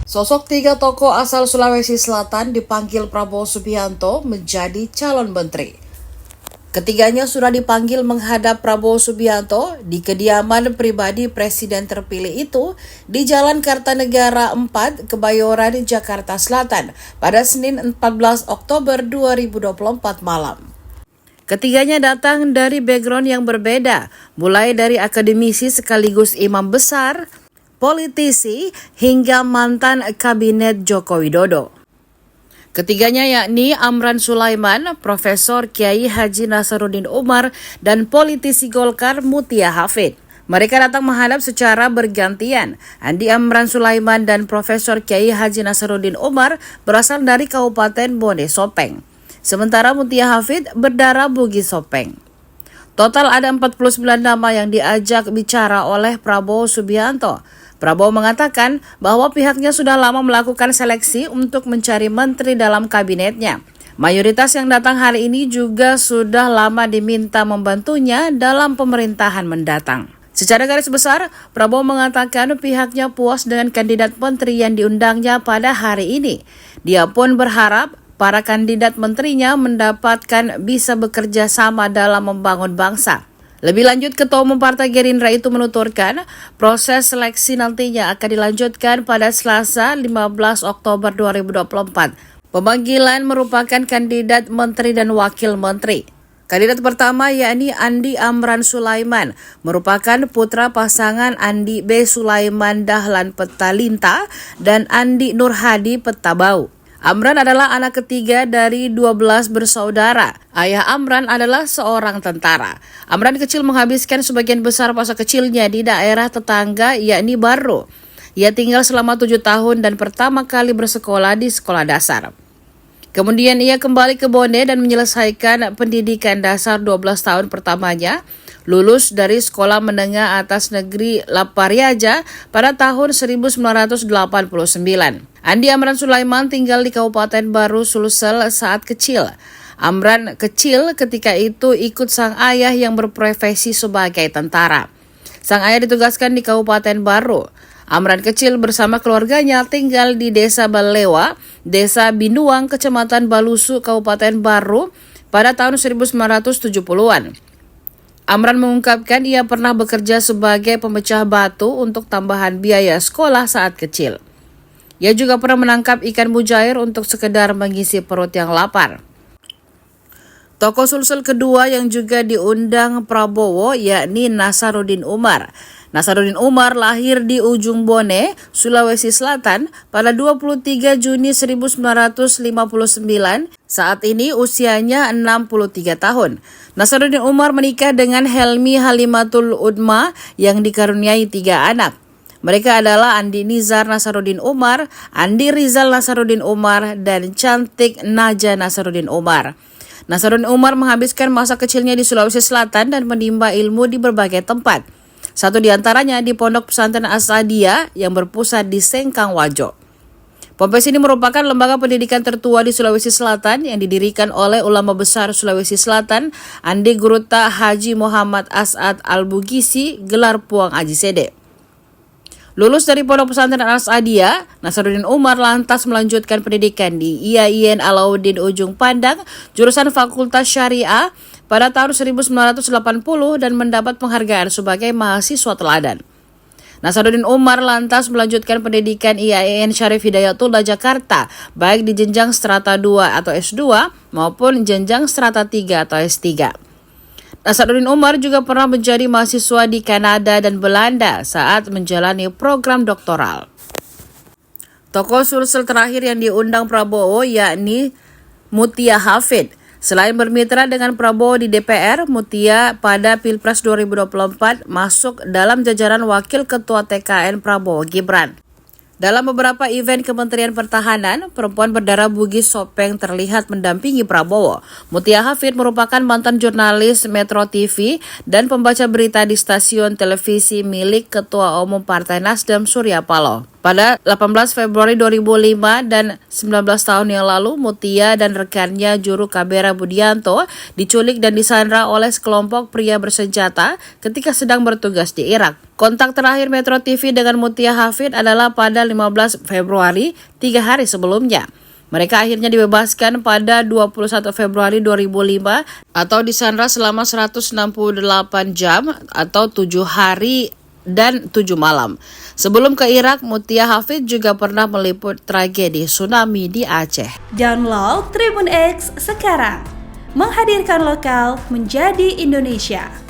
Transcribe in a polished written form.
Sosok tiga tokoh asal Sulawesi Selatan dipanggil Prabowo Subianto menjadi calon menteri. Ketiganya sudah dipanggil menghadap Prabowo Subianto di kediaman pribadi Presiden terpilih itu di Jalan Kartanegara 4, Kebayoran, Jakarta Selatan pada Senin 14 Oktober 2024 malam. Ketiganya datang dari background yang berbeda, mulai dari akademisi sekaligus imam besar, politisi, hingga mantan kabinet Joko Widodo. Ketiganya yakni Amran Sulaiman, Profesor Kiai Haji Nasaruddin Umar, dan politisi Golkar Mutia Hafid. Mereka datang menghadap secara bergantian. Andi Amran Sulaiman dan Profesor Kiai Haji Nasaruddin Umar berasal dari Kabupaten Bone Sopeng. Sementara Mutia Hafid berdarah Bugis Sopeng. Total ada 49 nama yang diajak bicara oleh Prabowo Subianto. Prabowo mengatakan bahwa pihaknya sudah lama melakukan seleksi untuk mencari menteri dalam kabinetnya. Mayoritas yang datang hari ini juga sudah lama diminta membantunya dalam pemerintahan mendatang. Secara garis besar, Prabowo mengatakan pihaknya puas dengan kandidat menteri yang diundangnya pada hari ini. Dia pun berharap para kandidat menterinya mendapatkan bisa bekerja sama dalam membangun bangsa. Lebih lanjut, Ketua Umum Partai Gerindra itu menuturkan proses seleksi nantinya akan dilanjutkan pada Selasa 15 Oktober 2024. Pemanggilan merupakan kandidat menteri dan wakil menteri. Kandidat pertama yakni Andi Amran Sulaiman, merupakan putra pasangan Andi B. Sulaiman Dahlan Petalinta dan Andi Nurhadi Petabau. Amran adalah anak ketiga dari 12 bersaudara. Ayah Amran adalah seorang tentara. Amran kecil menghabiskan sebagian besar masa kecilnya di daerah tetangga yakni Barro. Ia tinggal selama 7 tahun dan pertama kali bersekolah di sekolah dasar. Kemudian ia kembali ke Bone dan menyelesaikan pendidikan dasar 12 tahun pertamanya, lulus dari Sekolah Menengah Atas Negeri Lapariaja pada tahun 1989. Andi Amran Sulaiman tinggal di Kabupaten Baru Sulsel saat kecil. Amran kecil ketika itu ikut sang ayah yang berprofesi sebagai tentara. Sang ayah ditugaskan di Kabupaten Baru. Amran kecil bersama keluarganya tinggal di Desa Balewa, Desa Binuang, Kecamatan Balusu, Kabupaten Baru pada tahun 1970-an. Amran mengungkapkan ia pernah bekerja sebagai pemecah batu untuk tambahan biaya sekolah saat kecil. Ia juga pernah menangkap ikan mujair untuk sekedar mengisi perut yang lapar. Tokoh Sulsel kedua yang juga diundang Prabowo yakni Nasaruddin Umar. Nasaruddin Umar lahir di Ujung Bone, Sulawesi Selatan pada 23 Juni 1959. Saat ini usianya 63 tahun. Nasaruddin Umar menikah dengan Helmi Halimatul Udma yang dikaruniai 3 anak. Mereka adalah Andi Nizar Nasaruddin Umar, Andi Rizal Nasaruddin Umar, dan Cantik Naja Nasaruddin Umar. Nasaruddin Umar menghabiskan masa kecilnya di Sulawesi Selatan dan menimba ilmu di berbagai tempat. Satu di antaranya di Pondok Pesantren As-Sadia yang berpusat di Sengkang Wajo. Ponpes ini merupakan lembaga pendidikan tertua di Sulawesi Selatan yang didirikan oleh ulama besar Sulawesi Selatan, Andi Guruta Haji Muhammad As'ad Al-Bugisi, gelar Puang Aji Sede. Lulus dari Pondok Pesantren As-Sadia, Nasaruddin Umar lantas melanjutkan pendidikan di IAIN Alauddin Ujung Pandang, jurusan Fakultas Syariah pada tahun 1980 dan mendapat penghargaan sebagai mahasiswa teladan. Nasaruddin Umar lantas melanjutkan pendidikan IAIN Syarif Hidayatullah Jakarta, baik di jenjang strata 2 atau S2 maupun jenjang strata 3 atau S3. Nasaruddin Umar juga pernah menjadi mahasiswa di Kanada dan Belanda saat menjalani program doktoral. Tokoh Sulsel terakhir yang diundang Prabowo yakni Mutia Hafid. Selain bermitra dengan Prabowo di DPR, Mutia pada Pilpres 2024 masuk dalam jajaran Wakil Ketua TKN Prabowo Gibran. Dalam beberapa event Kementerian Pertahanan, perempuan berdarah Bugis Sopeng terlihat mendampingi Prabowo. Mutia Hafid merupakan mantan jurnalis Metro TV dan pembaca berita di stasiun televisi milik Ketua Umum Partai Nasdem Surya Paloh. Pada 18 Februari 2005 dan 19 tahun yang lalu, Mutia dan rekannya Juru Kabera Budianto diculik dan disandra oleh sekelompok pria bersenjata ketika sedang bertugas di Irak. Kontak terakhir Metro TV dengan Mutia Hafid adalah pada 15 Februari, 3 hari sebelumnya. Mereka akhirnya dibebaskan pada 21 Februari 2005 atau disandra selama 168 jam atau 7 hari dan 7 malam. Sebelum ke Irak, Mutia Hafid juga pernah meliput tragedi tsunami di Aceh. Download Tribun X sekarang, menghadirkan lokal menjadi Indonesia.